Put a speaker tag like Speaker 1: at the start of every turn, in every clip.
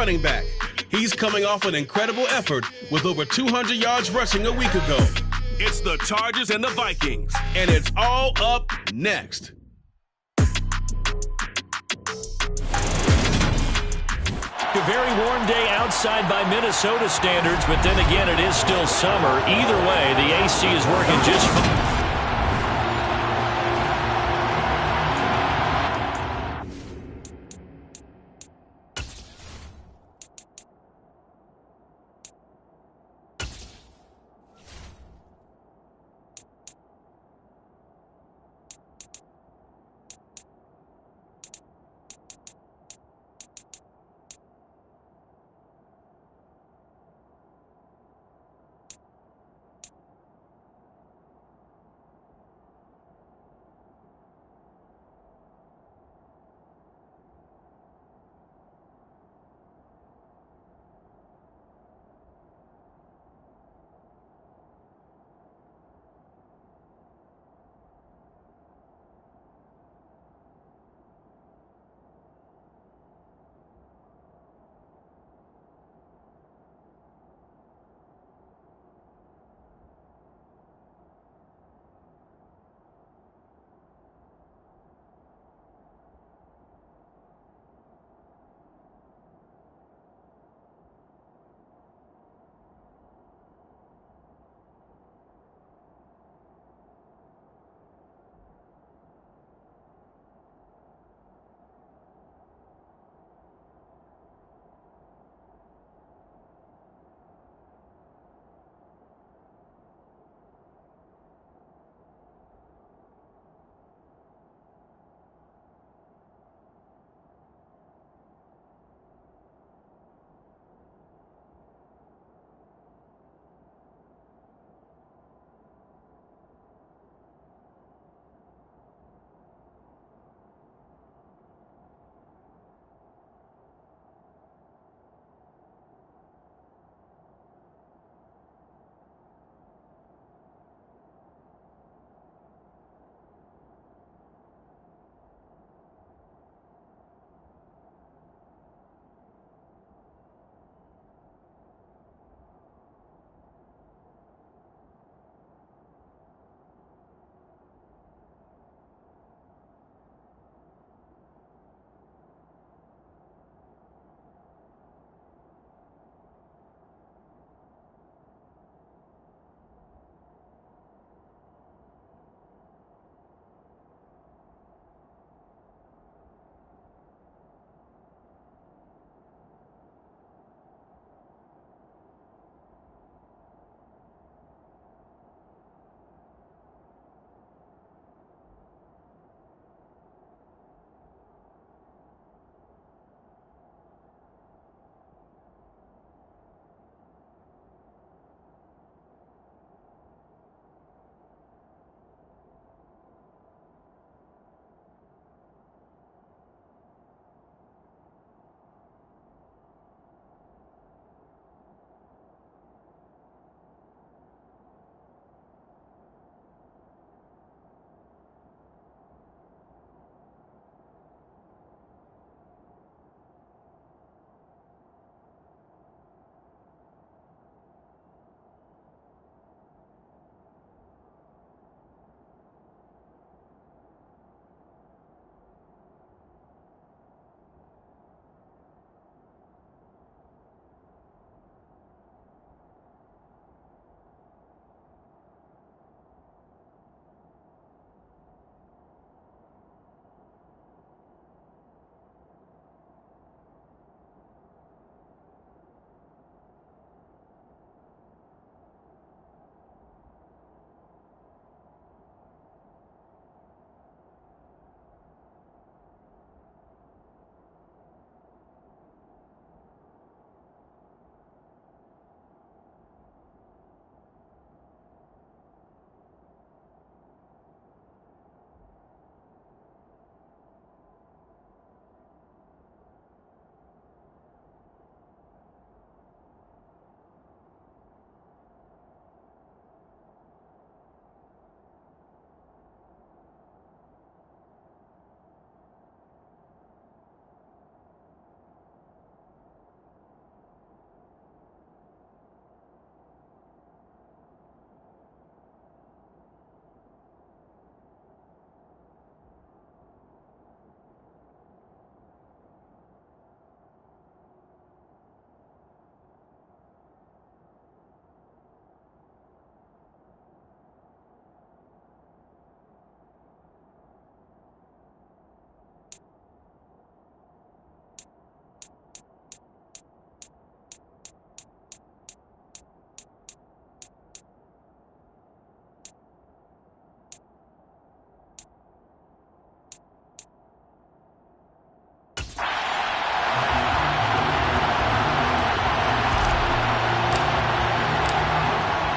Speaker 1: running back. He's coming off an incredible effort with over 200 yards rushing a week ago. It's the Chargers and the Vikings, and it's all up next.
Speaker 2: A very warm day outside by Minnesota standards, but then again, it is still summer. Either way, the AC is working just fine.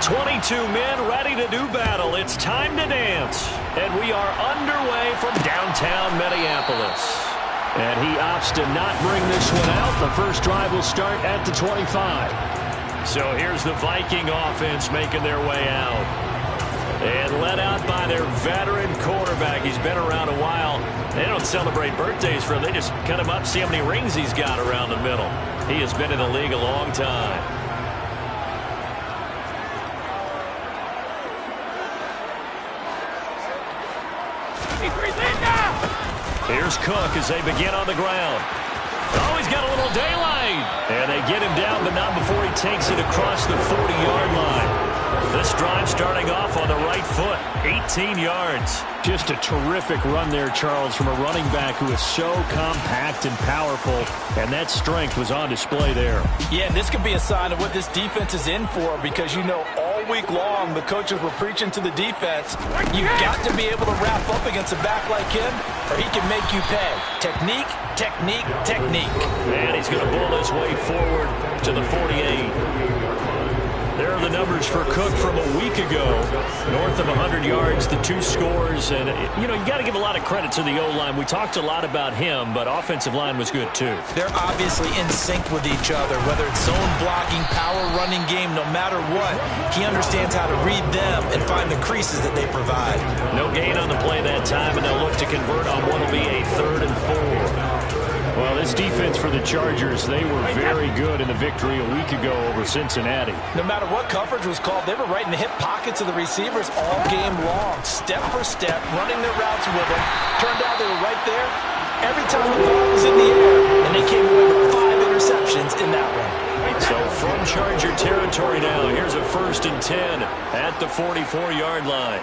Speaker 2: 22 men ready to do battle. It's time to dance. And we are underway from downtown Minneapolis. And he opts to not bring this one out. The first drive will start at the 25. So here's the Viking offense making their way out. And led out by their veteran quarterback. He's been around a while. They don't celebrate birthdays for him. They just cut him up, see how many rings he's got around the middle. He has been in the league a long time. Here's Cook as they begin on the ground. Oh, he's got a little daylight. And they get him down, but not before he takes it across the 40-yard line. This drive starting off on the right foot, 18 yards. Just a terrific run there, Charles, from a running back who is so compact and powerful, and that strength was on display there.
Speaker 3: Yeah, this could be a sign of what this defense is in for, because you know all week long the coaches were preaching to the defense, you've got to be able to wrap up against a back like him, or he can make you pay. Technique, technique, technique.
Speaker 2: And he's going to bull his way forward to the 48. There are the numbers for Cook from a week ago. North of 100 yards, the 2 scores. And, you know, you got to give a lot of credit to the O-line. We talked a lot about him, but offensive line was good, too.
Speaker 3: They're obviously in sync with each other, whether it's zone blocking, power running game, no matter what. He understands how to read them and find the creases that they provide.
Speaker 2: No gain on the play that time, and they'll look to convert on what will be a 3rd and 4. Well, this defense for the Chargers, they were very good in the victory a week ago over Cincinnati.
Speaker 3: No matter what coverage was called, they were right in the hip pockets of the receivers all game long, step for step, running their routes with them. Turned out they were right there every time the ball was in the air, and they came away with 5 interceptions in that one.
Speaker 2: So from Charger territory now, here's a 1st and 10 at the 44-yard line.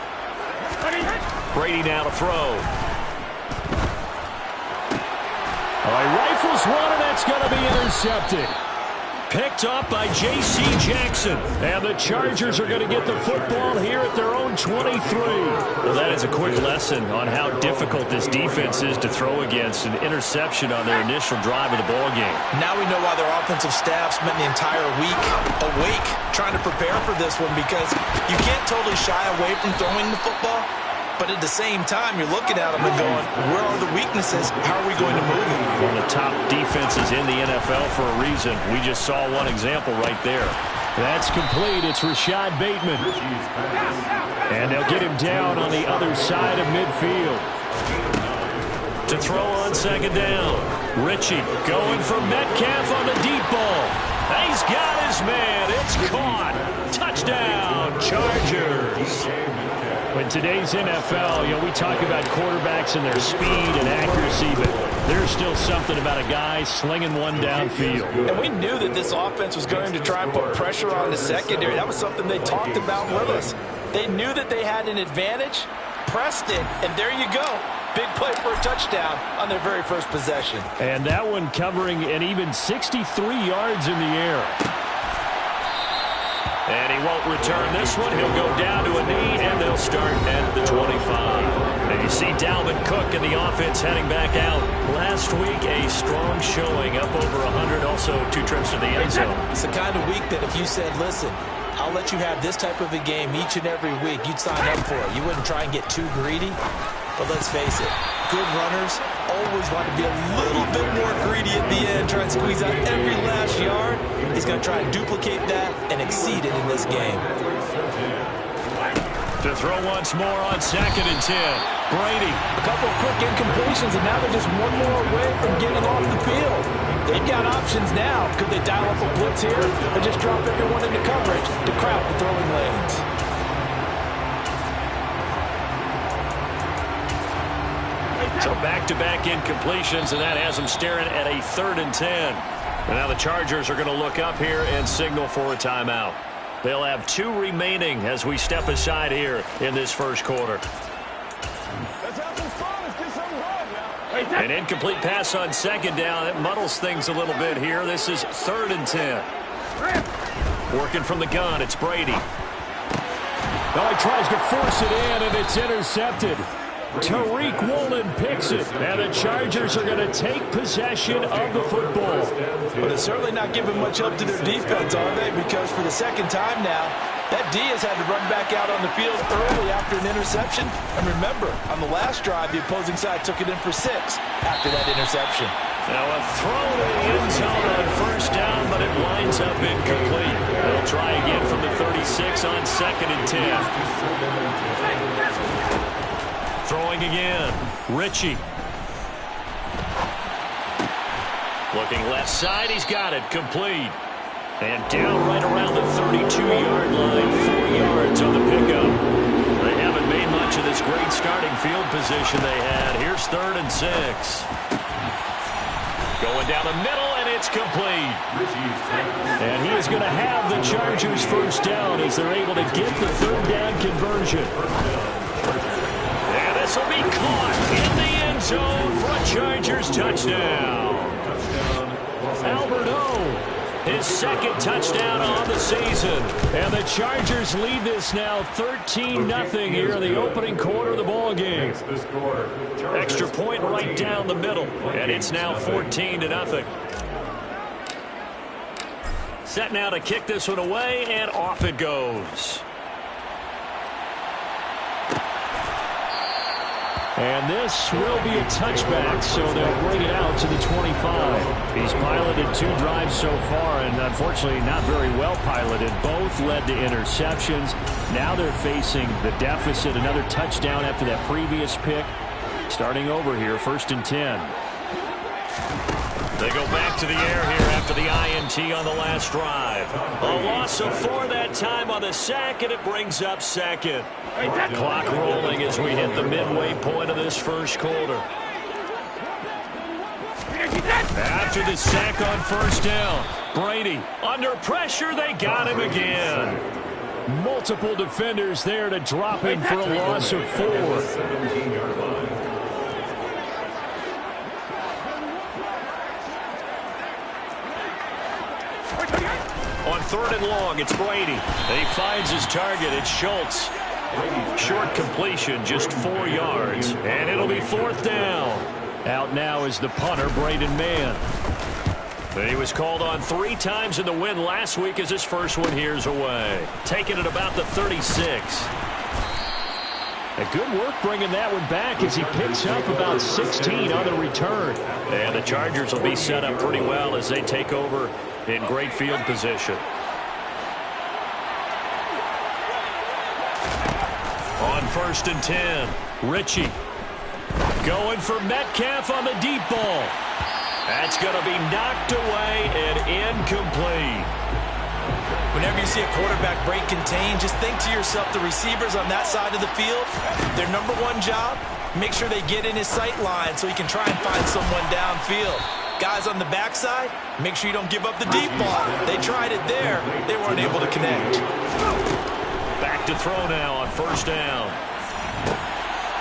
Speaker 2: Brady now to throw.
Speaker 4: All right, rifles one, and that's going to be intercepted.
Speaker 2: Picked up by J.C. Jackson.
Speaker 4: And the Chargers are going to get the football here at their own 23.
Speaker 2: Well, that is a quick lesson on how difficult this defense is to throw against. An interception on their initial drive of the ball game.
Speaker 3: Now we know why their offensive staff spent the entire week awake trying to prepare for this one, because you can't totally shy away from throwing the football. But at the same time, you're looking at them and going, where are the weaknesses? How are we going to move them?
Speaker 2: One of the top defenses in the NFL for a reason. We just saw one example right there.
Speaker 4: That's complete. It's Rashad Bateman. And they'll get him down on the other side of midfield.
Speaker 2: To throw on 2nd down. Ritchie going for Metcalf on the deep ball. He's got his man. It's caught. Touchdown, Chargers.
Speaker 4: In today's NFL, you know, we talk about quarterbacks and their speed and accuracy, but there's still something about a guy slinging one downfield.
Speaker 3: And we knew that this offense was going to try and put pressure on the secondary. That was something they talked about with us. They knew that they had an advantage, pressed it, and there you go. Big play for a touchdown on their very first possession.
Speaker 4: And that one covering an even 63 yards in the air.
Speaker 2: And he won't return this one. He'll go down to a knee, and they'll start at the 25. And you see Dalvin Cook and the offense heading back out. Last week, a strong showing, up over 100, also 2 trips to the end zone.
Speaker 3: It's the kind of week that if you said, listen, I'll let you have this type of a game each and every week, you'd sign up for it. You wouldn't try and get too greedy. But let's face it, good runners always want to be a little bit more greedy at the end, try and squeeze out every last yard. He's going to try and duplicate that and exceed it in this game.
Speaker 2: To throw once more on 2nd and 10. Brady.
Speaker 3: A couple of quick incompletions, and now they're just one more away from getting off the field. They've got options now. Could they dial up a blitz here or just drop everyone into coverage to crowd the throwing lanes?
Speaker 2: So back-to-back incompletions, and that has them staring at a 3rd and 10. And now the Chargers are going to look up here and signal for a timeout. They'll have 2 remaining as we step aside here in this first quarter. An incomplete pass on 2nd down. That muddles things a little bit here. This is 3rd and 10. Working from the gun, it's Brady.
Speaker 4: Well, he tries to force it in, and it's intercepted. Tariq Woolen picks it, and the Chargers are going to take possession of the football.
Speaker 3: But they're certainly not giving much help to their defense, are they? Because for the second time now, That Diaz had to run back out on the field early after an interception. And remember, on the last drive, the opposing side took it in for 6 after that interception.
Speaker 2: Now a throw to the end zone on first down, but it winds up incomplete. They'll try again from the 36 on 2nd and 10. Throwing again. Ritchie. Looking left side, he's got it, complete. And down right around the 32-yard line, 4 yards on the pickup. They haven't made much of this great starting field position they had. Here's 3rd and 6. Going down the middle, and it's complete. And he is going to have the Chargers first down as they're able to get the 3rd down conversion. And this will be caught in the end zone for a Chargers touchdown. Albert O, his 2nd touchdown on the season. And the Chargers lead this now 13-0 here in the opening quarter of the ball game. Extra point right down the middle, and it's now 14-0. Set now to kick this one away, and off it goes. And this will be a touchback, so they'll bring it out to the 25. He's piloted 2 drives so far, and unfortunately not very well piloted. Both led to interceptions. Now they're facing the deficit. Another touchdown after that previous pick. Starting over here, 1st and 10. They go back to the air here after the INT on the last drive. A loss of 4 that time on the sack, and it brings up 2nd. Clock rolling as we hit the midway point of this first quarter. After the sack on first down, Brady under pressure. They got him again. Multiple defenders there to drop him for a loss of 4. On 3rd and long, it's Brady. He finds his target. It's Schultz. Short completion, just 4 yards. And it'll be 4th down. Out now is the punter, Braden Mann. He was called on 3 times in the win last week as his first one here's away. Taking it about the 36. A good work bringing that one back as he picks up about 16 on the return. And the Chargers will be set up pretty well as they take over in great field position. On 1st and 10, Ritchie going for Metcalf on the deep ball. That's going to be knocked away and incomplete.
Speaker 3: Whenever you see a quarterback break contain, just think to yourself, the receivers on that side of the field, their number 1 job, make sure they get in his sight line so he can try and find someone downfield. Guys on the backside, make sure you don't give up the deep ball. They tried it there. They weren't able to connect.
Speaker 2: Back to throw now on first down.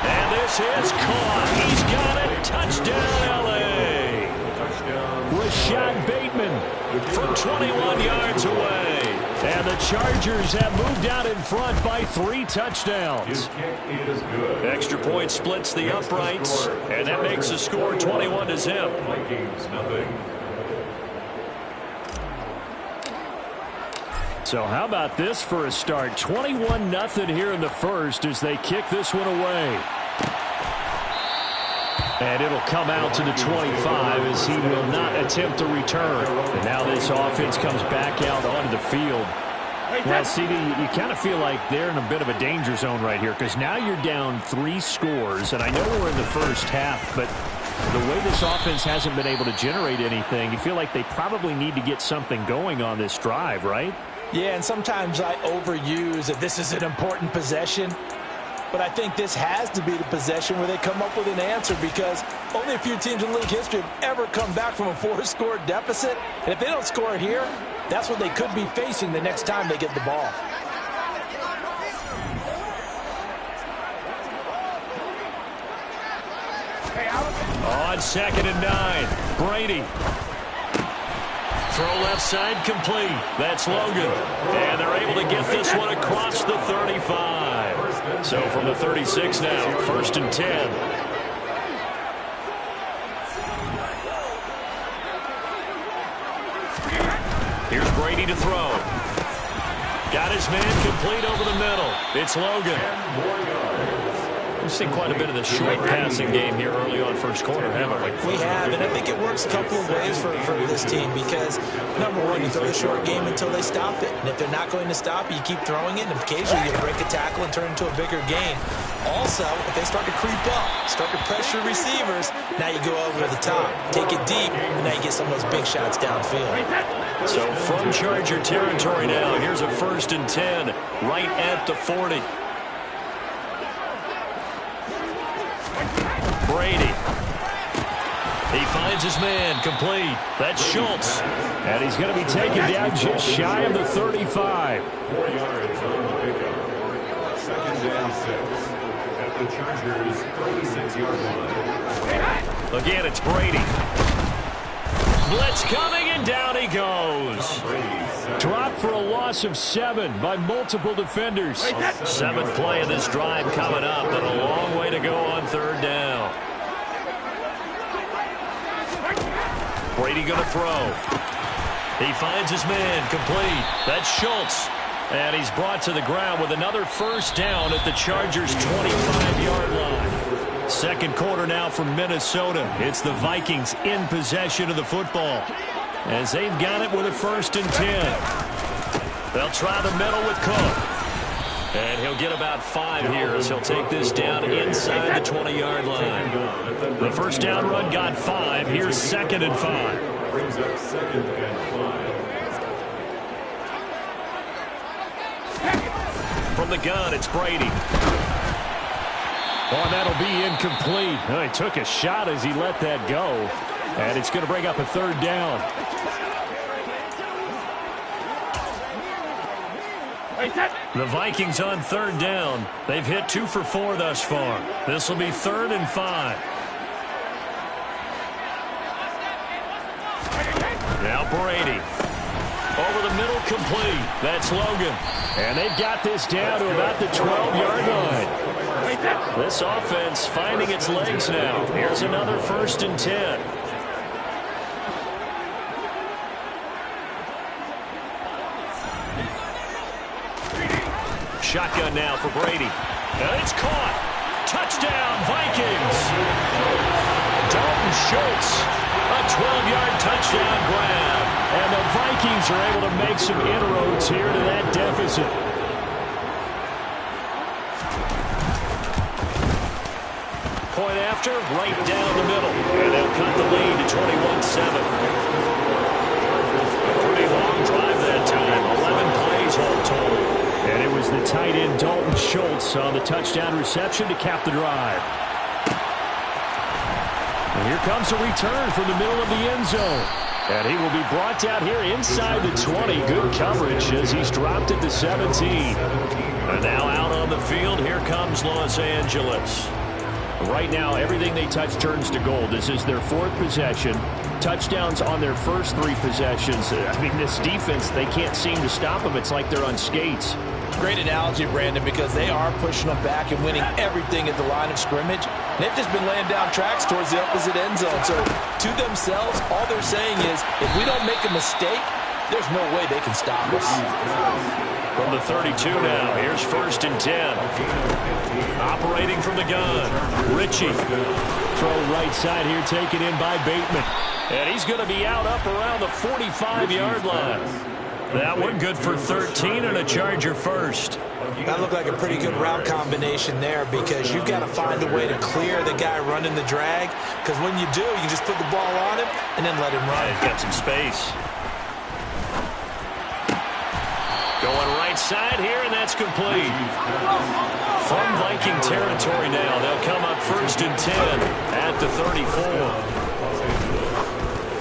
Speaker 2: And this is caught. He's got it. Touchdown, L.A. Rashad Bateman from 21 yards away. And the Chargers have moved out in front by 3 touchdowns. Extra point splits the uprights, and that makes the score 21-0. So how about this for a start? 21-0 here in the first as they kick this one away. And it'll come out to the 25 as he will not attempt to return. And now this offense comes back out onto the field. Well, CD, you kind of feel like they're in a bit of a danger zone right here because now you're down 3 scores. And I know we're in the first half, but the way this offense hasn't been able to generate anything, you feel like they probably need to get something going on this drive, right?
Speaker 3: Yeah, and sometimes I overuse that this is an important possession. But I think this has to be the possession where they come up with an answer because only a few teams in league history have ever come back from a 4-score deficit. And if they don't score here, that's what they could be facing the next time they get the ball.
Speaker 2: On 2nd and 9, Brady. Throw left side complete. That's Logan. And they're able to get this one across the 35. So from the 36 now, 1st and 10. Here's Brady to throw. Got his man complete over the middle. It's Logan. We've seen quite a bit of the short passing game here early on first quarter, haven't we?
Speaker 3: We have, and I think it works a couple of ways for this team because, number one, you throw the short game until they stop it. And if they're not going to stop it, you keep throwing it, and occasionally you break a tackle and turn it into a bigger gain. Also, if they start to creep up, start to pressure receivers, now you go over the top, take it deep, and now you get some of those big shots downfield.
Speaker 2: So from Charger territory now, here's a 1st and 10 right at the 40. Brady. He finds his man complete. That's Schultz.
Speaker 4: And he's going to be taken down just shy of the 35.
Speaker 5: 4 yards on the pickup. 2nd and 6 at the Chargers' 36-yard line.
Speaker 2: Again, it's Brady. Blitz coming, and down he goes.
Speaker 4: Dropped for a loss of 7 by multiple defenders.
Speaker 2: 7th play of this drive coming up, but a long way to go on 3rd down. Brady going to throw. He finds his man complete. That's Schultz. And he's brought to the ground with another 1st down at the Chargers' 25-yard line. 2nd quarter now from Minnesota. It's the Vikings in possession of the football, as they've got it with a 1st and 10. They'll try the middle with Cook. And he'll get about 5 here as he'll take this down inside the 20-yard line. The 1st down run got 5. Here's 2nd and 5.
Speaker 5: Brings up 2nd and 5.
Speaker 2: From the gun, it's Brady.
Speaker 4: Oh, that'll be incomplete. Oh, he took a shot as he let that go. And it's going to bring up a 3rd down.
Speaker 2: The Vikings on 3rd down. They've hit 2 for 4 thus far. This will be 3rd and 5. Now Brady. Over the middle, complete. That's Logan.
Speaker 4: And they've got this down to about the 12-yard line.
Speaker 2: This offense finding its legs now. Here's another 1st and 10. Shotgun now for Brady. And it's caught. Touchdown, Vikings. Dalton Schultz, a 12-yard touchdown grab.
Speaker 4: And the Vikings are able to make some inroads here to that deficit.
Speaker 2: Point after, right down the middle. And they'll cut the lead to 21-7. A pretty long drive that time. 11 plays all total.
Speaker 4: And it was the tight end Dalton Schultz on the touchdown reception to cap the drive. And here comes a return from the middle of the end zone. And he will be brought down here inside the 20. Good coverage as he's dropped at the 17.
Speaker 2: And now out on the field, here comes Los Angeles.
Speaker 4: Right now, everything they touch turns to gold. This is their 4th possession. Touchdowns on their first 3 possessions. I mean, this defense, they can't seem to stop them. It's like they're on skates.
Speaker 3: Great analogy, Brandon, because they are pushing them back and winning everything at the line of scrimmage. They've just been laying down tracks towards the opposite end zone. So to themselves, all they're saying is, if we don't make a mistake, there's no way they can stop us.
Speaker 2: From the 32 now, here's 1st and 10. Operating from the gun, Ritchie.
Speaker 4: Throw right side here, taken in by Bateman.
Speaker 2: And he's going to be out up around the 45-yard line. That one good for 13 and a Charger 1st.
Speaker 3: That looked like a pretty good route combination there because you've got to find a way to clear the guy running the drag, because when you do, you just put the ball on him and then let him run.
Speaker 2: He's got some space. Going right side here, and that's complete. From Viking territory now, they'll come up 1st and 10 at the 34.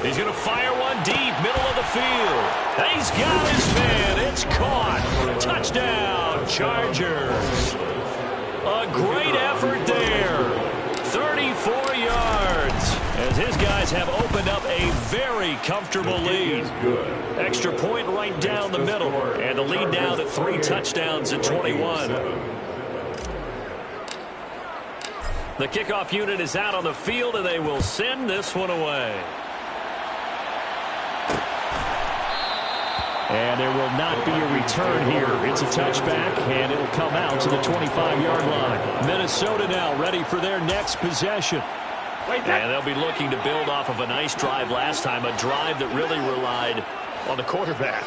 Speaker 2: He's going to fire one deep, middle of the field. And he's got his man. It's caught. Touchdown, Chargers. A great effort there. 34 yards. As his guys have opened up a very comfortable lead. Extra point right down the middle. And the lead now to 3 touchdowns at 21. The kickoff unit is out on the field, and they will send this one away.
Speaker 4: And there will not be a return here. It's a touchback, and it'll come out to the 25-yard line. Minnesota now ready for their next possession. And they'll be looking to build off of a nice drive last time, a drive that really relied on the quarterback.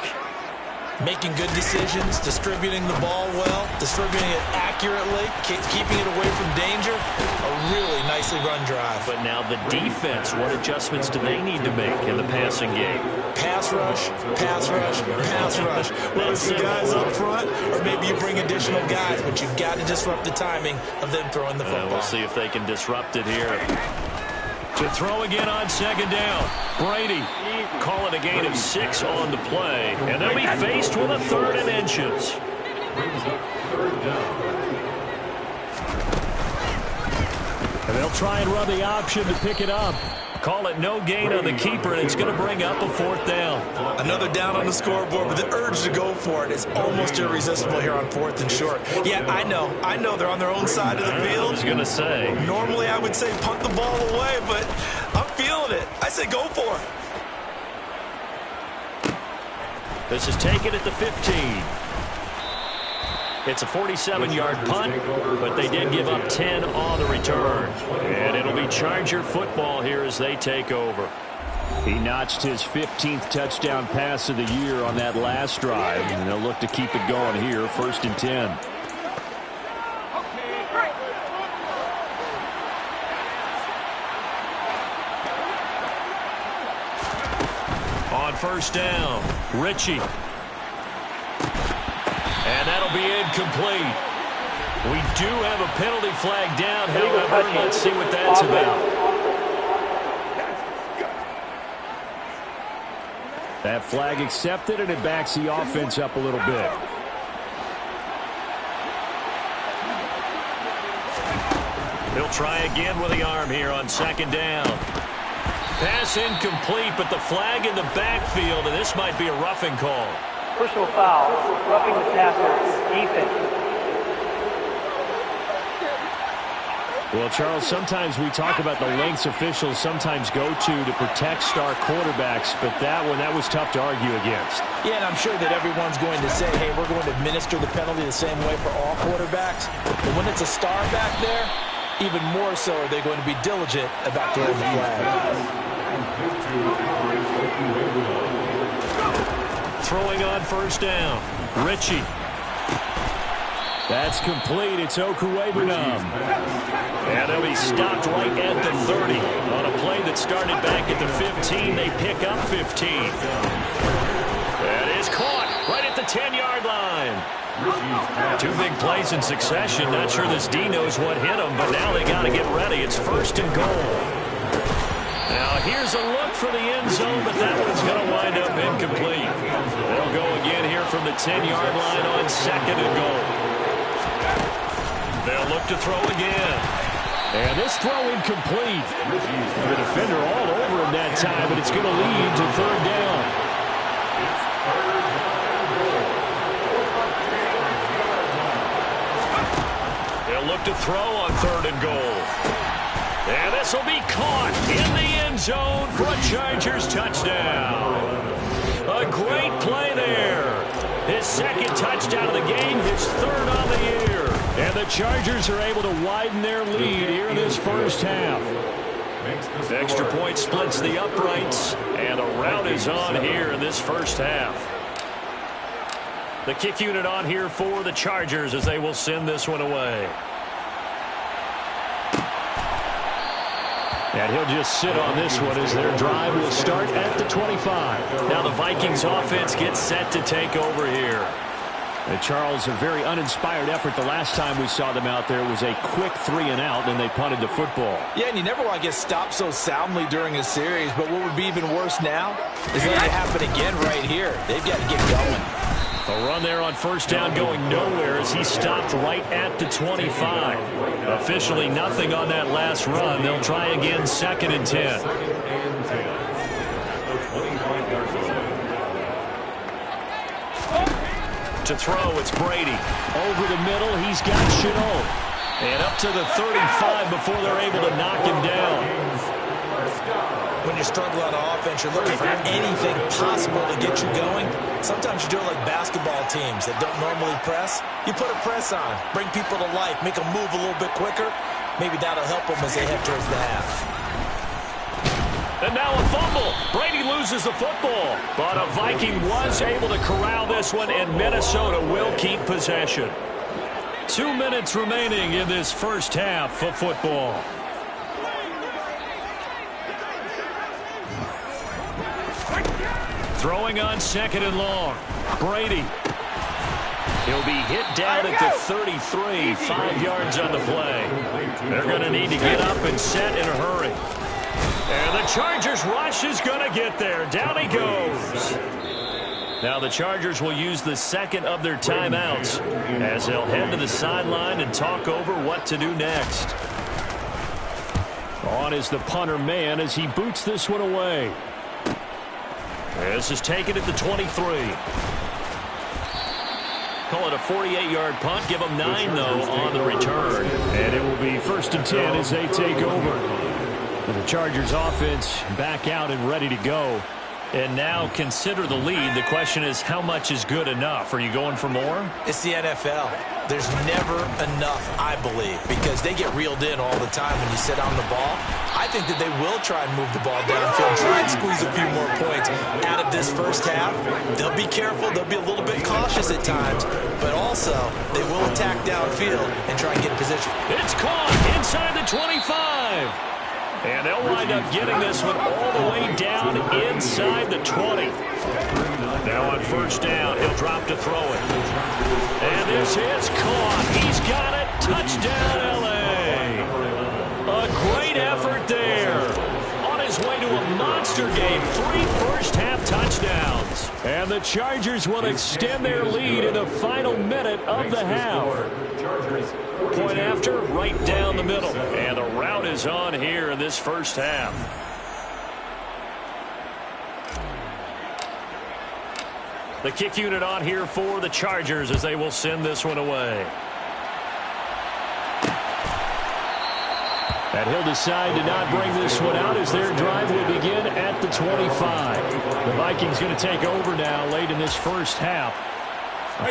Speaker 3: Making good decisions, distributing the ball well, distributing it accurately, keeping it away from danger. A really nicely run drive.
Speaker 2: But now the defense, what adjustments do they need to make in the passing game?
Speaker 3: Pass rush, pass rush, pass rush. Whether it's the guys up front or maybe you bring additional guys, but you've got to disrupt the timing of them throwing the football.
Speaker 2: We'll see if they can disrupt it here. To throw again on second down. Brady calling a gain of 6 on the play. And they'll be faced with a 3rd and inches. And they'll try and run the option to pick it up. Call it no gain on the keeper, and it's going to bring up a 4th down.
Speaker 3: Another down on the scoreboard, but the urge to go for it is almost irresistible here on 4th and short. Yeah, I know they're on their own side of the field.
Speaker 2: I was going to say.
Speaker 3: Normally I would say punt the ball away, but I'm feeling it. I say go for it.
Speaker 2: This is taken at the 15. It's a 47-yard punt, but they did give up 10 on the return. And it'll be Charger football here as they take over.
Speaker 4: He notched his 15th touchdown pass of the year on that last drive, and they'll look to keep it going here, 1st and 10.
Speaker 2: On 1st down, Ritchie. And that'll be incomplete. We do have a penalty flag down, however, let's see what that's about.
Speaker 4: That flag accepted, and it backs the offense up a little bit.
Speaker 2: He'll try again with the arm here on 2nd down. Pass incomplete, but the flag in the backfield, and this might be a roughing call.
Speaker 6: Personal foul, roughing the passer, defense.
Speaker 4: Well, Charles, sometimes we talk about the lengths officials sometimes go to protect star quarterbacks, but that was tough to argue against.
Speaker 3: Yeah, and I'm sure that everyone's going to say, hey, we're going to administer the penalty the same way for all quarterbacks. But when it's a star back there, even more so are they going to be diligent about throwing the flag.
Speaker 2: Throwing on 1st down. Ritchie.
Speaker 4: That's complete. It's Okuwebunam.
Speaker 2: And they'll be stopped right at the 30. On a play that started back at the 15, they pick up 15. That is caught right at the 10-yard line. 2 big plays in succession. Not sure this D knows what hit them, but now they got to get ready. It's 1st and goal. Now here's a look for the end zone, but that one's going to wind up incomplete. They'll go again here from the 10-yard line on 2nd and goal. They'll look to throw again.
Speaker 4: And this throw incomplete. The defender all over him that time, but it's going to lead to 3rd down.
Speaker 2: They'll look to throw on 3rd and goal. And this will be caught in the end zone for a Chargers touchdown. A great play there. His 2nd touchdown of the game, his 3rd on the year. And the Chargers are able to widen their lead here in this 1st half. The extra point splits the uprights, and a rout is on here in this 1st half. The kick unit on here for the Chargers as they will send this one away.
Speaker 4: And he'll just sit on this one as their drive will start at the 25.
Speaker 2: Now the Vikings offense gets set to take over here.
Speaker 4: And Charles, a very uninspired effort the last time we saw them out there. It was a quick 3 and out, and they punted the football.
Speaker 3: Yeah, and you never want to get stopped so soundly during a series, but what would be even worse now is letting it happen again right here. They've got to get going.
Speaker 2: A run there on 1st down going nowhere as he stopped right at the 25. Officially nothing on that last run. They'll try again 2nd and 10. To throw, it's Brady.
Speaker 4: Over the middle, he's got Chenault.
Speaker 2: And up to the 35 before they're able to knock him down.
Speaker 3: when you're struggling on offense, you're looking for anything possible to get you going. Sometimes you do it like basketball teams that don't normally press. You put a press on, bring people to life, make them move a little bit quicker. Maybe that'll help them as they head towards the half.
Speaker 2: And now a fumble. Brady loses the football. But a Viking was able to corral this one, and Minnesota will keep possession. 2 minutes remaining in this first half of football. Throwing on 2nd and long. Brady. He'll be hit down at the 33, 5 yards on the play. They're going to need to get up and set in a hurry. And the Chargers rush is going to get there. Down he goes. Now the Chargers will use the second of their timeouts as they'll head to the sideline and talk over what to do next. On is the punter man as he boots this one away. This is taken at the 23. Call it a 48-yard punt. Give them 9, though, on the return. And it will be 1st and 10 as they take over. And the Chargers offense back out and ready to go. And now consider the lead. The question is, how much is good enough? Are you going for more?
Speaker 3: It's the NFL. There's never enough, I believe, because they get reeled in all the time when you sit on the ball. I think that they will try and move the ball downfield, try and squeeze a few more points out of this first half. They'll be careful. They'll be a little bit cautious at times, but also they will attack downfield and try and get in position.
Speaker 2: It's caught inside the 25. And they'll wind up getting this one all the way down inside the 20. Now on 1st down, he'll drop to throw it. And this is caught. He's got it. Touchdown, L.A. A great effort there. On his way to a monster game. 3 first-half touchdowns. And the Chargers will extend their lead in the final minute of the half. Point after, right down the middle. And the route is on here in this first half. The kick unit on here for the Chargers as they will send this one away. And he'll decide to not bring this one out as their drive will begin at the 25. The Vikings going to take over now late in this first half.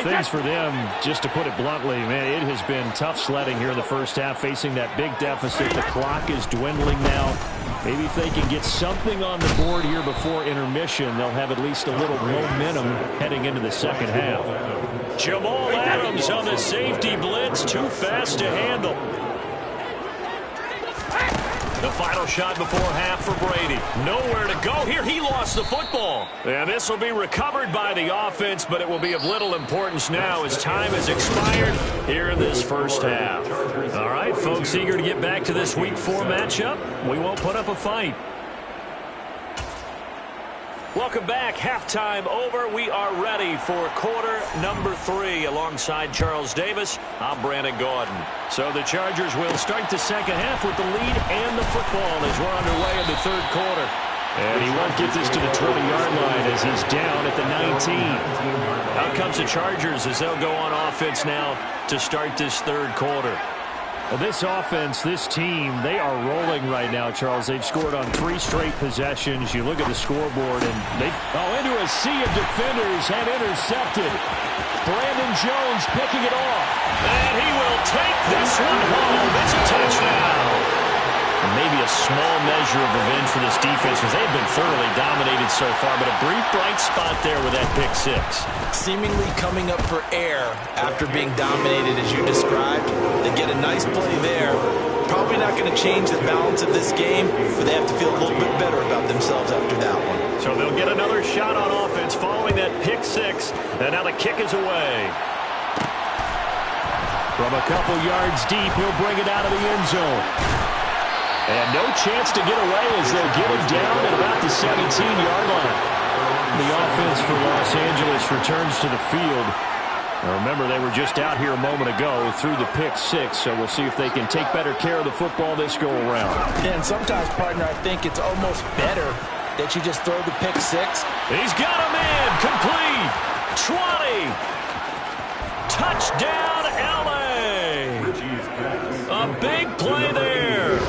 Speaker 2: Things for them, just to put it bluntly, man, it has been tough sledding here in the first half, facing that big deficit. The clock is dwindling now. Maybe if they can get something on the board here before intermission, they'll have at least a little momentum heading into the second half. Jamal Adams on the safety blitz, too fast to handle. The final shot before half for Brady. Nowhere to go here. He lost the football. And this will be recovered by the offense, but it will be of little importance now as time has expired here in this first half. All right, folks, eager to get back to this Week 4 matchup. We won't put up a fight. Welcome back. Halftime over. We are ready for quarter number 3 alongside Charles Davis. I'm Brandon Gaudin. So the Chargers will start the second half with the lead and the football as we're underway in the third quarter. And he won't get this to the 20-yard line as he's down at the 19. Out comes the Chargers as they'll go on offense now to start this third quarter. Well, this offense, this team, they are rolling right now, Charles. They've scored on 3 straight possessions. You look at the scoreboard, and they into a sea of defenders and intercepted. Brandon Jones picking it off. And he will take this one home. It's a touchdown. Maybe a small measure of revenge for this defense because they've been thoroughly dominated so far, but a brief bright spot there with that pick 6.
Speaker 3: Seemingly coming up for air after being dominated as you described. They get a nice play there. Probably not going to change the balance of this game, but they have to feel a little bit better about themselves after that one.
Speaker 2: So they'll get another shot on offense following that pick 6, and now the kick is away. From a couple yards deep, he'll bring it out of the end zone. And no chance to get away as they'll get him down at about the 17-yard line. The offense for Los Angeles returns to the field. Now remember, they were just out here a moment ago through the pick 6, so we'll see if they can take better care of the football this go-around.
Speaker 3: Yeah, and sometimes, partner, I think it's almost better that you just throw the pick 6.
Speaker 2: He's got him in. Complete. 20. Touchdown, L.A. A big play there.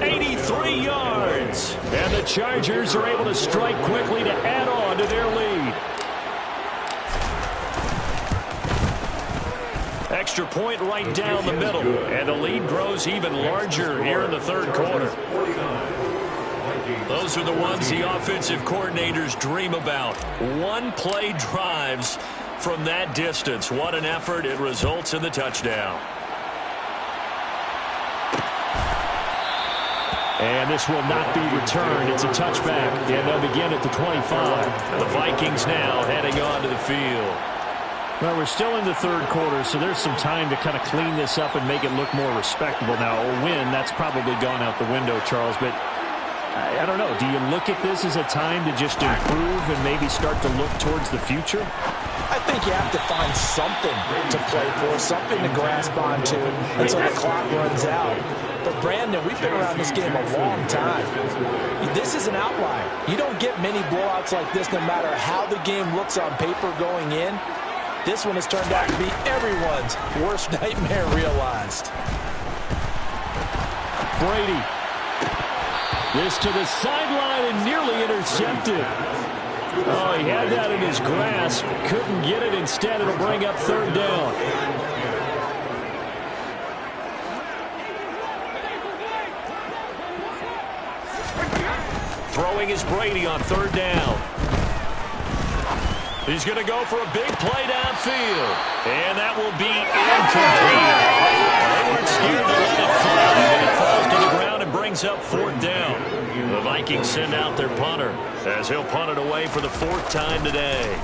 Speaker 2: 83 yards. And the Chargers are able to strike quickly to add on to their lead. Extra point right down the middle, and the lead grows even larger here in the third quarter. Those are the ones the offensive coordinators dream about. One-play drives from that distance. What an effort. It results in the touchdown. And this will not be returned. It's a touchback, and they'll begin at the 25. And the Vikings now heading on to the field.
Speaker 4: Well, we're still in the third quarter, so there's some time to kind of clean this up and make it look more respectable. Now, a win, that's probably gone out the window, Charles, but I don't know. Do you look at this as a time to just improve and maybe start to look towards the future?
Speaker 3: I think you have to find something to play for, something to grasp onto until the clock runs out. But, Brandon, we've been around this game a long time. This is an outlier. You don't get many blowouts like this no matter how the game looks on paper going in. This one has turned out to be everyone's worst nightmare realized.
Speaker 2: Brady. This to the sideline and nearly intercepted. Oh, he had that in his grasp. Couldn't get it. Instead, it'll bring up third down. Throwing is Brady on third down. He's going to go for a big play downfield. And that will be incomplete. They weren't scared to let it fly. It falls to the ground and brings up fourth down. The Vikings send out their punter as he'll punt it away for the fourth time today.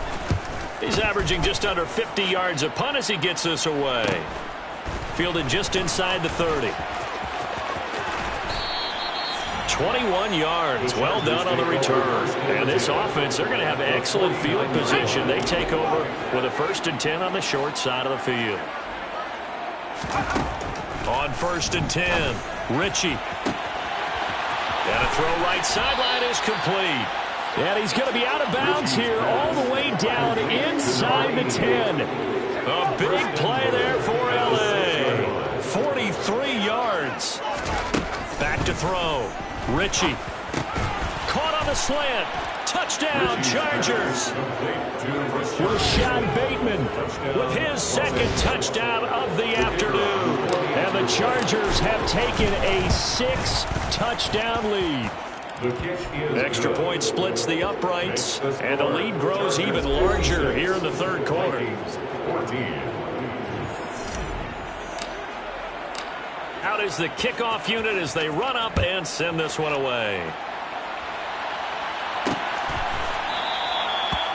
Speaker 2: He's averaging just under 50 yards a punt as he gets this away. Fielded just inside the 30. 21 yards. Well done on the return. And this offense, they're going to have excellent field position. They take over with a 1st and 10 on the short side of the field. On 1st and 10, Ritchie. And a throw right sideline is complete. And he's going to be out of bounds here all the way down inside the 10. A big play there for L.A. 43 yards. Back to throw. Ritchie. Caught on the slant. Touchdown, Chargers. Rashad Bateman with his second touchdown of the afternoon. And the Chargers have taken a 6-touchdown lead. Extra point splits the uprights, and the lead grows even larger here in the third quarter. Out is the kickoff unit as they run up and send this one away.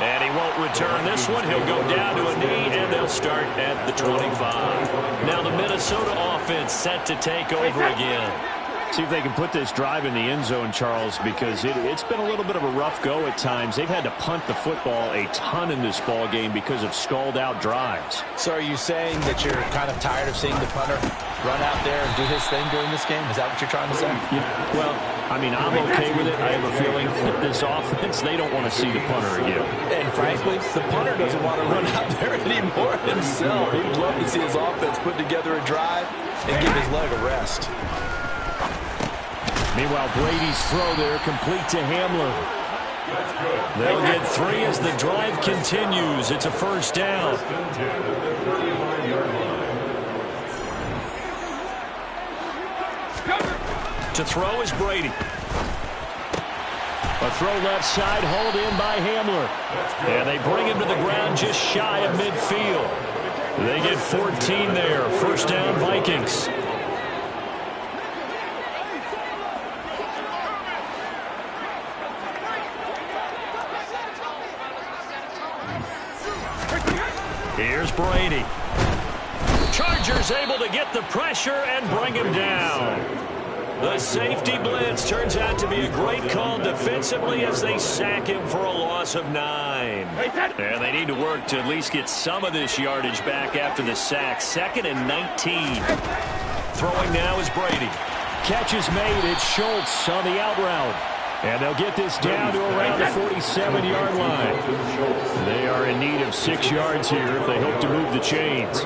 Speaker 2: And he won't return this one. He'll go down to a knee, and they'll start at the 25. Now the Minnesota offense set to take over again.
Speaker 4: See if they can put this drive in the end zone, Charles, because it's been a little bit of a rough go at times. They've had to punt the football a ton in this ball game because of stalled-out drives.
Speaker 3: So are you saying that you're kind of tired of seeing the punter run out there and do his thing during this game? Is that what you're trying to say?
Speaker 4: Yeah, well, I mean, I'm okay with it. I have a feeling that this offense, they don't want to see the punter again.
Speaker 3: And frankly, the punter doesn't want to run out there anymore himself. He'd love to see his offense put together a drive and give his leg a rest.
Speaker 2: Meanwhile, Brady's throw there complete to Hamler. They'll get 3 as the drive continues. It's a first down. To throw is Brady. A throw left side, hauled in by Hamler. And they bring him to the ground just shy of midfield. They get 14 there. First down, Vikings. Here's Brady. Chargers able to get the pressure and bring him down. The safety blitz turns out to be a great call defensively as they sack him for a loss of 9. And they need to work to at least get some of this yardage back after the sack. 2nd and 19. Throwing now is Brady. Catch is made. It's Schultz on the out route. And they'll get this down to around the 47-yard line. They are in need of 6 yards here if they hope to move the chains.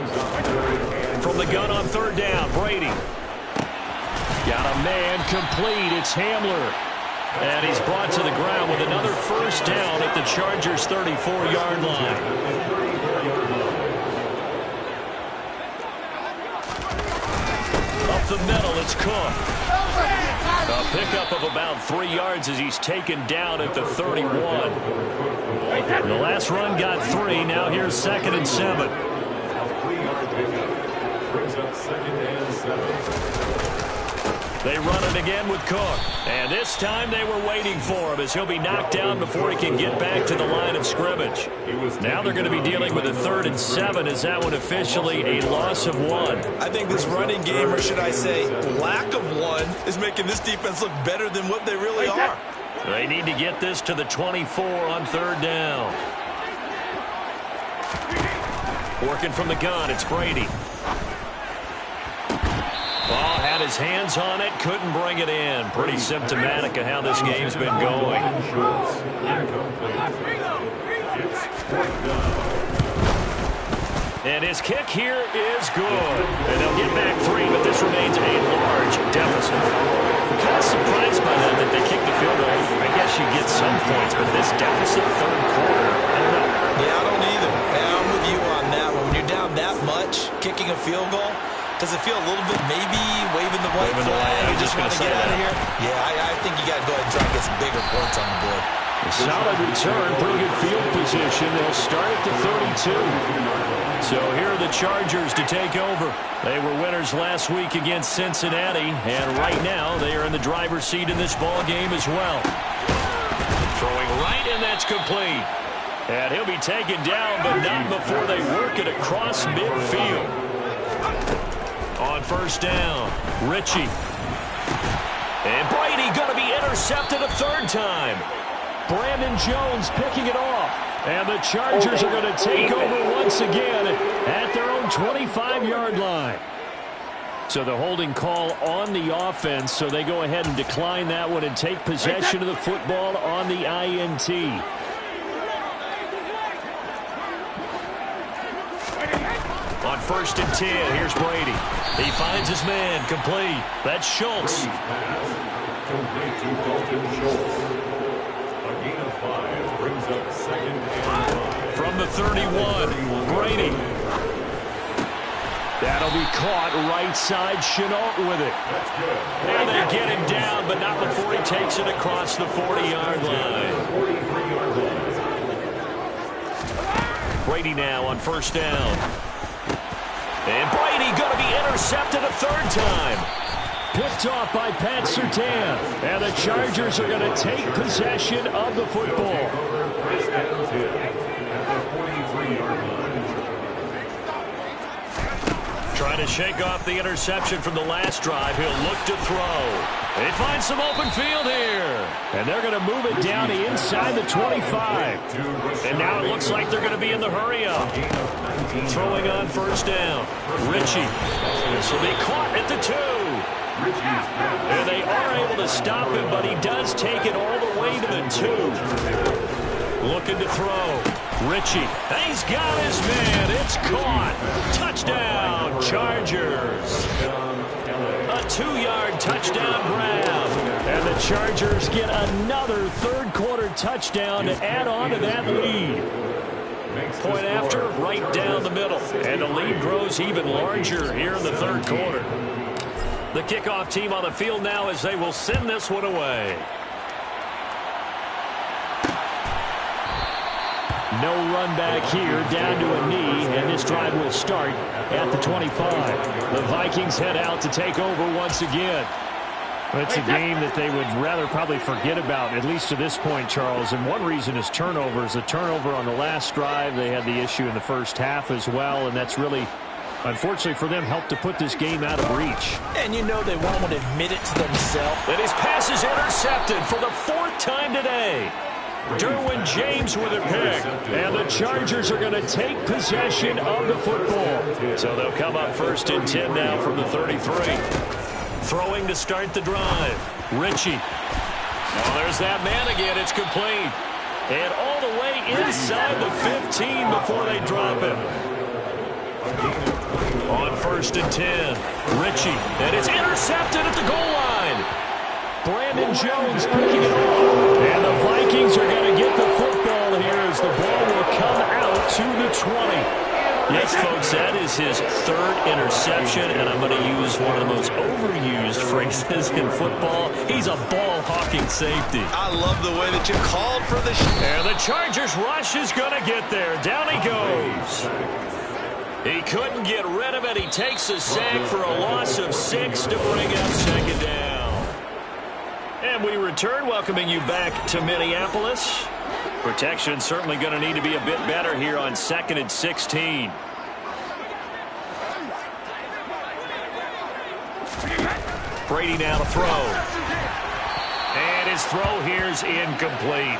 Speaker 2: From the gun on third down, Brady. Got a man complete. It's Hamler. And he's brought to the ground with another first down at the Chargers' 34-yard line. Up the middle, it's Cook. A pickup of about 3 yards as he's taken down at the 31. The last run got 3. Now here's 2nd and 7.
Speaker 5: Brings up 2nd and 7.
Speaker 2: They run it again with Cook. And this time they were waiting for him as he'll be knocked down before he can get back to the line of scrimmage. Now they're going to be dealing with a 3rd and 7 as that one officially a loss of 1.
Speaker 3: I think this running game, or should I say lack of one, is making this defense look better than what they really are.
Speaker 2: They need to get this to the 24 on 3rd down. Working from the gun, it's Brady. Ball had his hands on it, couldn't bring it in. Pretty symptomatic of how this game's been going. And his kick here is good. And they'll get back 3, but this remains a large deficit. I'm kind of surprised by that they kicked the field goal. I guess you get some points, but this deficit 3rd quarter, I don't know.
Speaker 3: Yeah, I don't either. Yeah, I'm with you on that one. When you're down that much, kicking a field goal, does it feel a little bit maybe waving the white flag? You just want to get out of here? Yeah, I think you got to go ahead and try and get some bigger points on the board.
Speaker 2: Solid return, pretty good field position. They'll start at the 32. So here are the Chargers to take over. They were winners last week against Cincinnati, and right now they are in the driver's seat in this ball game as well. Throwing right, and that's complete. And he'll be taken down, but not before they work it across midfield. On 1st down, Ritchie. And Brady going to be intercepted a 3rd time. Brandon Jones picking it off. And the Chargers are going to take over once again at their own 25-yard line. So the holding call on the offense, so they go ahead and decline that one and take possession of the football on the INT. On 1st and 10, here's Brady. He finds his man, complete. That's Schultz.
Speaker 5: Complete to Dalton Schultz. A gain of 5 brings up 2nd and 5.
Speaker 2: From the 31, Brady. That'll be caught right side. Chenault with it.
Speaker 5: That's good.
Speaker 2: And they get him down, but not before he takes it across the 40-yard line.
Speaker 5: 43-yard line.
Speaker 2: Brady now on 1st down. And Brady going to be intercepted a 3rd time. Picked off by Pat Surtain. And the Chargers are going to take possession of the football.
Speaker 5: 1st and 10 at the 43-yard line.
Speaker 2: Trying to shake off the interception from the last drive. He'll look to throw. They find some open field here. And they're going to move it down to inside the 25. And now it looks like they're going to be in the hurry-up. Throwing on 1st down. Ritchie. This will be caught at the 2. And they are able to stop him, but he does take it all the way to the 2. Looking to throw. Ritchie. He's got his man. It's caught. Touchdown, Chargers. A 2-yard touchdown grab. And the Chargers get another 3rd quarter touchdown to add on to that lead. Point after, right down the middle. And the lead grows even larger here in the 3rd quarter. The kickoff team on the field now as they will send this one away. No run back here, down to a knee, and this drive will start at the 25. The Vikings head out to take over once again. It's a game that they would rather probably forget about, at least to this point, Charles. And one reason is turnovers. A turnover on the last drive. They had the issue in the first half as well, and that's really, unfortunately for them, helped to put this game out of reach.
Speaker 3: And you know they won't admit it to themselves.
Speaker 2: And his pass is intercepted for the 4th time today. Derwin James with a pick. And the Chargers are going to take possession of the football. So they'll come up 1st and 10 now from the 33. Throwing to start the drive. Ritchie. Oh, there's that man again. It's complete. And all the way inside the 15 before they drop him. On 1st and 10. Ritchie. And it's intercepted at the goal line. Brandon Jones picking it off. And the Vikings are going to get the football here as the ball will come out to the 20.
Speaker 4: Yes, folks, that is his third interception, and I'm going to use one of the most overused phrases in football. He's a ball-hawking safety.
Speaker 3: I love the way that you called for the
Speaker 2: and the Chargers rush is going to get there. Down he goes. He couldn't get rid of it. He takes a sack for a loss of 6 to bring up second down. And we return, welcoming you back to Minneapolis. Protection certainly going to need to be a bit better here on 2nd and 16. Brady now to throw. And his throw here is incomplete.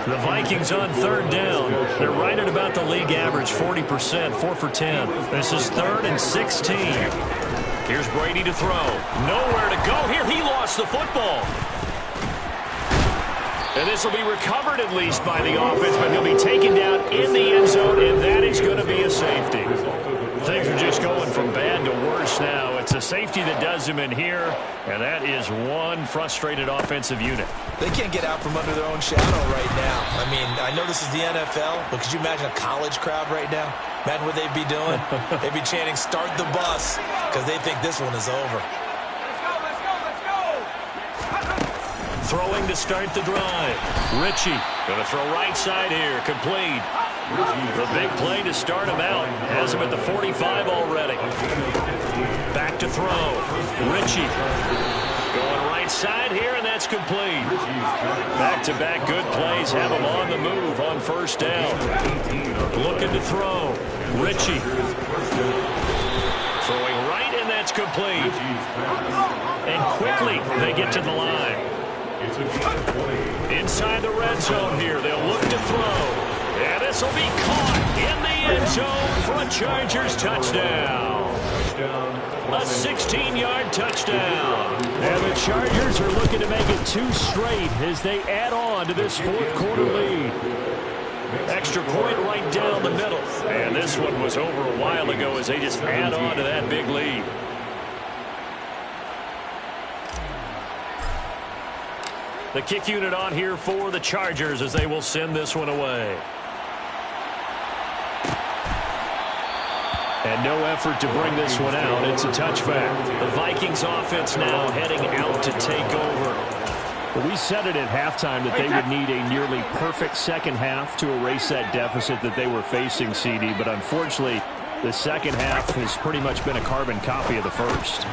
Speaker 2: The Vikings on 3rd down. They're right at about the league average, 40%, 4 for 10. This is 3rd and 16. Here's Brady to throw. Nowhere to go here. He lost the football. And this will be recovered at least by the offense, but he'll be taken down in the end zone, and that is going to be a safety. Things are just going from bad to worse now. It's a safety that does him in here, and that is one frustrated offensive unit.
Speaker 3: They can't get out from under their own shadow right now. I mean, I know this is the NFL, but could you imagine a college crowd right now? Imagine what they'd be doing. They'd be chanting, "Start the bus," because they think this one is over.
Speaker 2: Throwing to start the drive. Ritchie going to throw right side here. Complete. The big play to start him out. Has him at the 45 already. Back to throw. Ritchie going right side here, and that's complete. Back-to-back good plays have him on the move on 1st down. Looking to throw. Ritchie throwing right, and that's complete. And quickly they get to the line. Inside the red zone here. They'll look to throw. And this will be caught in the end zone for a Chargers touchdown. A 16-yard touchdown. And the Chargers are looking to make it 2 straight as they add on to this 4th quarter lead. Extra point right down the middle. And this one was over a while ago as they just add on to that big lead. The kick unit on here for the Chargers as they will send this one away. And no effort to bring this one out. It's a touchback. The Vikings offense now heading out to take over. Well, we said it at halftime that they would need a nearly perfect second half to erase that deficit that they were facing, CD. But unfortunately, the second half has pretty much been a carbon copy of the first.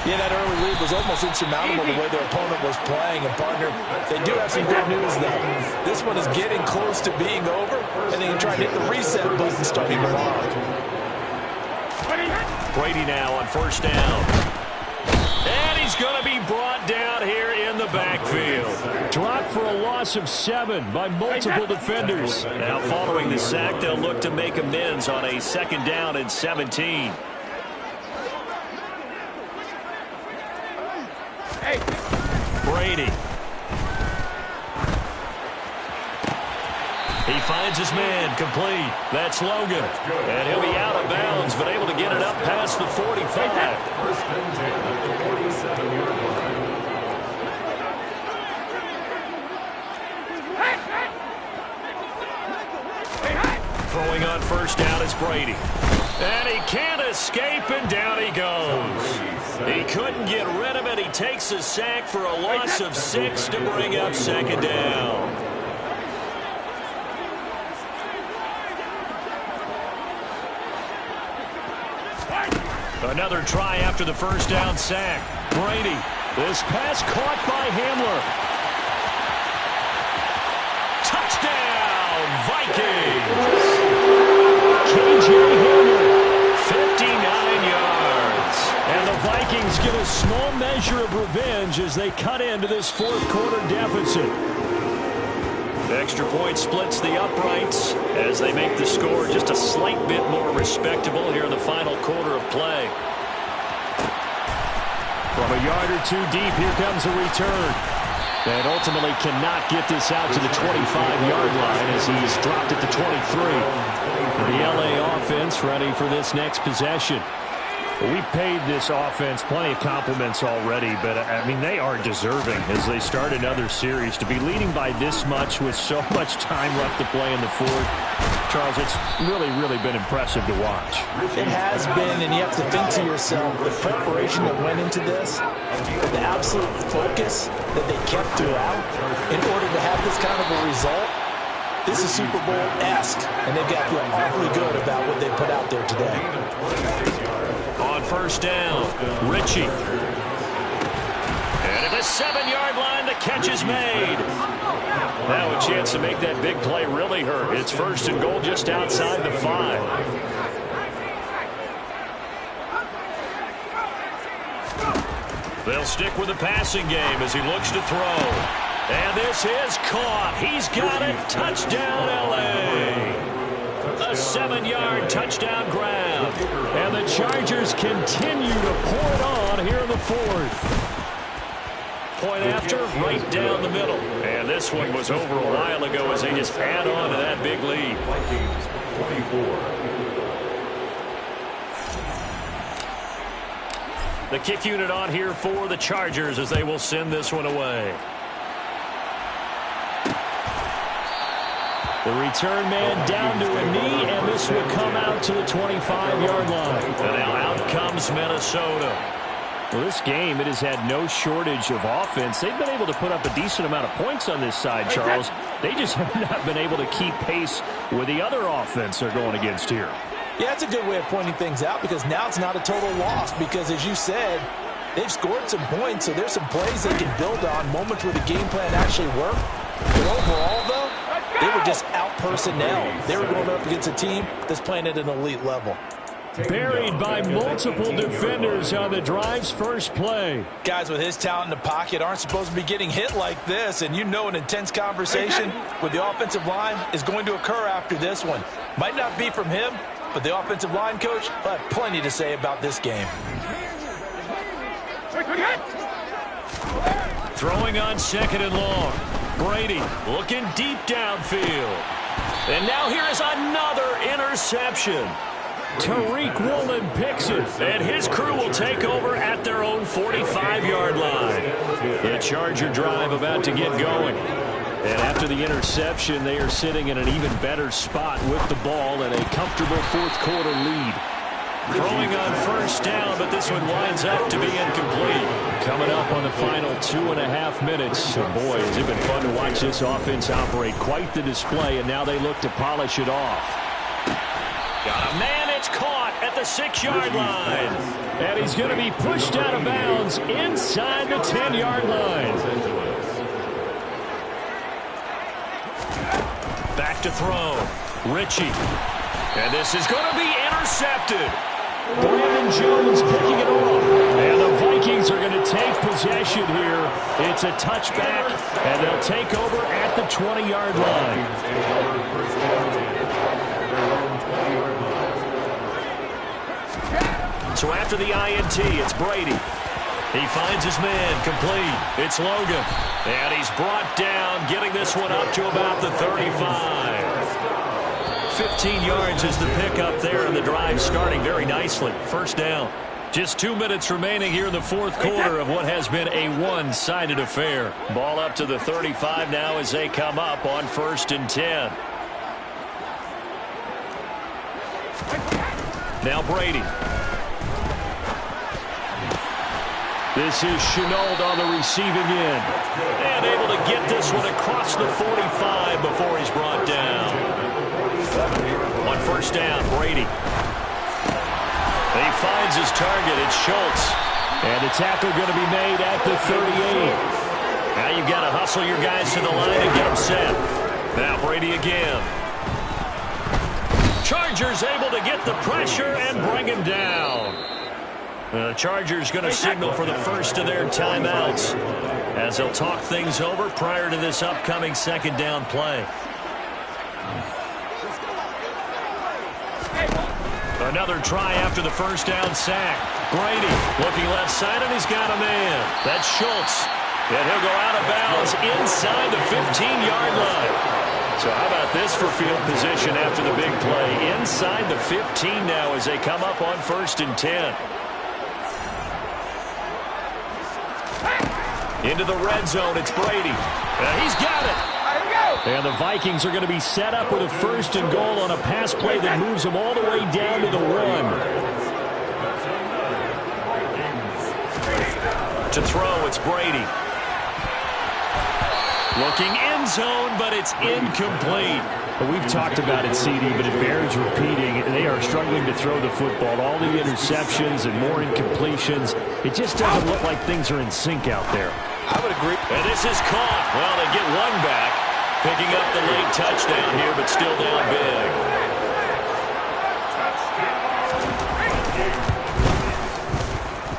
Speaker 3: Yeah, that early lead was almost insurmountable the way their opponent was playing. And, partner, they do have some good news, though. This one is getting close to being over, and they can try to hit the reset button starting tomorrow.
Speaker 2: Brady now on 1st down. And he's going to be brought down here in the backfield. Dropped for a loss of 7 by multiple defenders. Now following the sack, they'll look to make amends on a 2nd down and 17. Brady. He finds his man, complete. That's Logan. And he'll be out of bounds, but able to get it up past the 45.
Speaker 5: First and 10 at the 47-yard line.
Speaker 2: Throwing on 1st down is Brady. And he can't escape, and down he goes. He couldn't get rid of it. He takes a sack for a loss of 6 to bring up 2nd down. Another try after the 1st down sack. Brady. This pass caught by Hamler. Touchdown, Vikings. KJ Hamler, 59 yards. And the Vikings get a small measure of revenge as they cut into this 4th quarter deficit. The extra point splits the uprights as they make the score just a slight bit more respectable here in the final quarter of play. From a yard or 2 deep, here comes a return. And ultimately cannot get this out to the 25-yard line as he's dropped at the 23. The LA offense ready for this next possession.
Speaker 4: We've paid this offense plenty of compliments already, but, I mean, they are deserving as they start another series. To be leading by this much with so much time left to play in the fourth, Charles, it's really been impressive to watch.
Speaker 3: It has been, and you have to think to yourself, the preparation that went into this, the absolute focus that they kept throughout in order to have this kind of a result. This is Super Bowl-esque, and they've got to feel awfully good about what they put out there today.
Speaker 2: On first down, Ritchie. And at the 7-yard line, the catch is made. Now a chance to make that big play really hurt. It's first and goal just outside the 5. They'll stick with the passing game as he looks to throw. And this is caught. He's got it. Touchdown, L.A. A 7-yard touchdown grab.
Speaker 4: And the Chargers continue to pour it on here in the fourth.
Speaker 2: Point after, right down the middle. And this one was over a while ago as they just add on to that big lead.
Speaker 5: Vikings 24.
Speaker 2: The kick unit on here for the Chargers as they will send this one away.
Speaker 4: The return man down to a knee, and this will come out to the 25-yard line.
Speaker 2: And now out comes Minnesota.
Speaker 4: Well, this game, it has had no shortage of offense. They've been able to put up a decent amount of points on this side, Charles. They just have not been able to keep pace with the other offense they're going against here.
Speaker 3: Yeah, that's a good way of pointing things out because now it's not a total loss because, as you said, they've scored some points, so there's some plays they can build on, moments where the game plan actually worked. But overall, though, they were just out-personnel. They were going up against a team that's playing at an elite level.
Speaker 4: Buried by multiple defenders on the drive's first play.
Speaker 3: Guys with his talent in the pocket aren't supposed to be getting hit like this, and you know an intense conversation with the offensive line is going to occur after this one. Might not be from him, but the offensive line coach will have plenty to say about this game.
Speaker 2: Throwing on second and long. Brady looking deep downfield. And now here is another interception.
Speaker 4: Tariq Woolen picks it.
Speaker 2: And his crew will take over at their own 45-yard line. The Charger drive about to get going. And after the interception, they are sitting in an even better spot with the ball and a comfortable fourth-quarter lead. Throwing on first down, but this one winds up to be incomplete.
Speaker 4: Coming up on the final 2.5 minutes. Oh boy, has it been fun to watch this offense operate. Quite the display, and now they look to polish it off.
Speaker 2: Got a man, it's caught at the 6-yard line.
Speaker 4: And he's going to be pushed out of bounds inside the 10-yard line.
Speaker 2: Back to throw. Ritchie. And this is going to be intercepted.
Speaker 4: Brandon Jones picking it off. And the Vikings are going to take possession here. It's a touchback, and they'll take over at the 20-yard line.
Speaker 2: So after the INT, it's Brady. He finds his man, complete. It's Logan. And he's brought down, getting this one up to about the 35. 15 yards is the pickup there, and the drive starting very nicely. First down. Just 2 minutes remaining here in the fourth quarter of what has been a one-sided affair. Ball up to the 35 now as they come up on 1st and 10. Now Brady.
Speaker 4: This is Chenault on the receiving end.
Speaker 2: And able to get this one across the 45 before he's brought down. On first down, Brady. He finds his target. It's Schultz.
Speaker 4: And the tackle going to be made at the 38.
Speaker 2: Now you've got to hustle your guys to the line and get them set. Now Brady again. Chargers able to get the pressure and bring him down. The Chargers going to signal for the first of their timeouts as they'll talk things over prior to this upcoming second down play. Another try after the first down sack. Brady looking left side, and he's got a man. That's Schultz. And he'll go out of bounds inside the 15-yard line. So how about this for field position after the big play? Inside the 15 now as they come up on 1st and 10. Into the red zone, it's Brady. He's got it. And the Vikings are going to be set up with a 1st and goal on a pass play that moves them all the way down to the 1. To throw, it's Brady. Looking end zone, but it's incomplete.
Speaker 4: We've talked about it, CD, but it bears repeating. They are struggling to throw the football. All the interceptions and more incompletions. It just doesn't look like things are in sync out there.
Speaker 3: I would agree.
Speaker 2: And this is caught. Well, they get one back. Picking up the late touchdown here, but still down big.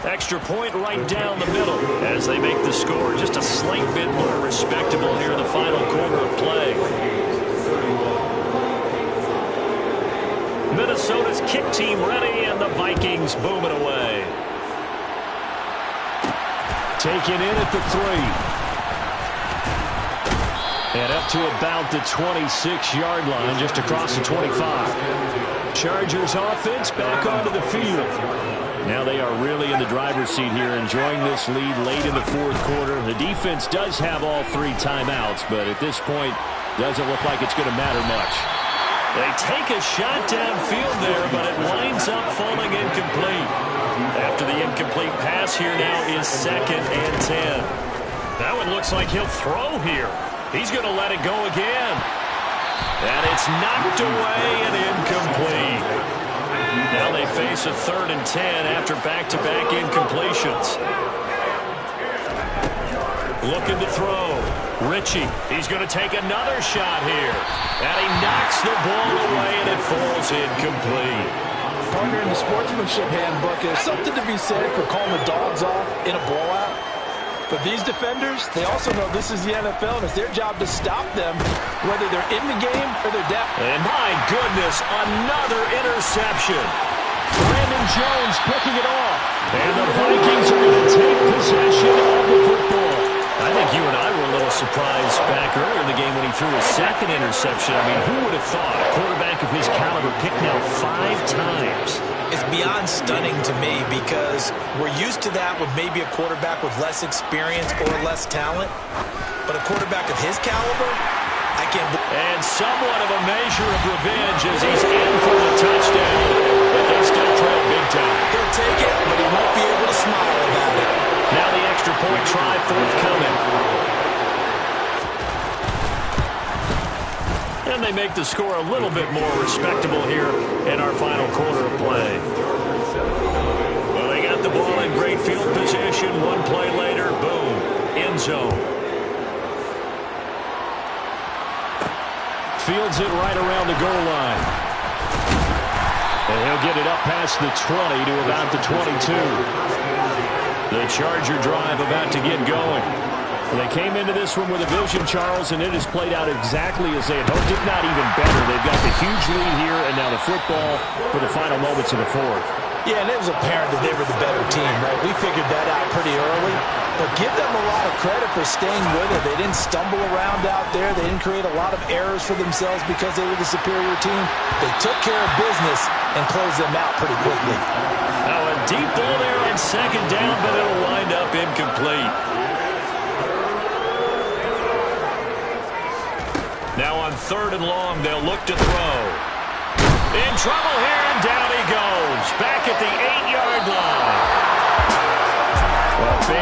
Speaker 2: Extra point right down the middle as they make the score just a slight bit more respectable here in the final quarter of play. Minnesota's kick team ready, and the Vikings booming away. Taken in at the 3. And up to about the 26-yard line, just across the 25. Chargers offense back onto the field. Now they are really in the driver's seat here, enjoying this lead late in the 4th quarter. The defense does have all 3 timeouts, but at this point, doesn't look like it's going to matter much. They take a shot downfield there, but it winds up falling incomplete. After the incomplete pass, here now is 2nd and 10. That one looks like he'll throw here. He's going to let it go again. And it's knocked away and incomplete. Now they face a 3rd and 10 after back-to-back incompletions. Looking to throw. Richie, he's going to take another shot here. And he knocks the ball away, and it falls incomplete.
Speaker 3: Partner, in the sportsmanship handbook, there's something to be said for calling the dogs off in a blowout. But these defenders, they also know this is the NFL, and it's their job to stop them, whether they're in the game or they're down.
Speaker 2: And my goodness, another interception. Brandon Jones picking it off. And the Vikings are going to take possession of the football. I think you and I were a little surprised back earlier in the game when he threw his 2nd interception. I mean, who would have thought a quarterback of his caliber picked now 5 times?
Speaker 3: It's beyond stunning to me because we're used to that with maybe a quarterback with less experience or less talent. But a quarterback of his caliber, I can't believe.
Speaker 2: And somewhat of a measure of revenge as he's in for the touchdown. But they still trail big time.
Speaker 3: He'll take it, but he won't be able to smile about it.
Speaker 2: Now the extra point try forthcoming. And they make the score a little bit more respectable here in our final quarter of play. Well, they got the ball in great field position. One play later, boom, end zone. Fields it right around the goal line. And he'll get it up past the 20 to about the 22. The Charger drive about to get going. They came into this one with a vision, Charles, and it has played out exactly as they had hoped, if not even better. They've got the huge lead here, and now the football for the final moments of the 4th.
Speaker 3: Yeah, and it was apparent that they were the better team, right? We figured that out pretty early. But give them a lot of credit for staying with it. They didn't stumble around out there. They didn't create a lot of errors for themselves because they were the superior team. They took care of business and closed them out pretty quickly.
Speaker 2: Now a deep ball there on 2nd down, but it'll wind up incomplete. Now on 3rd and long, they'll look to throw. In trouble here, and down he goes. Back at the 8-yard line. Well,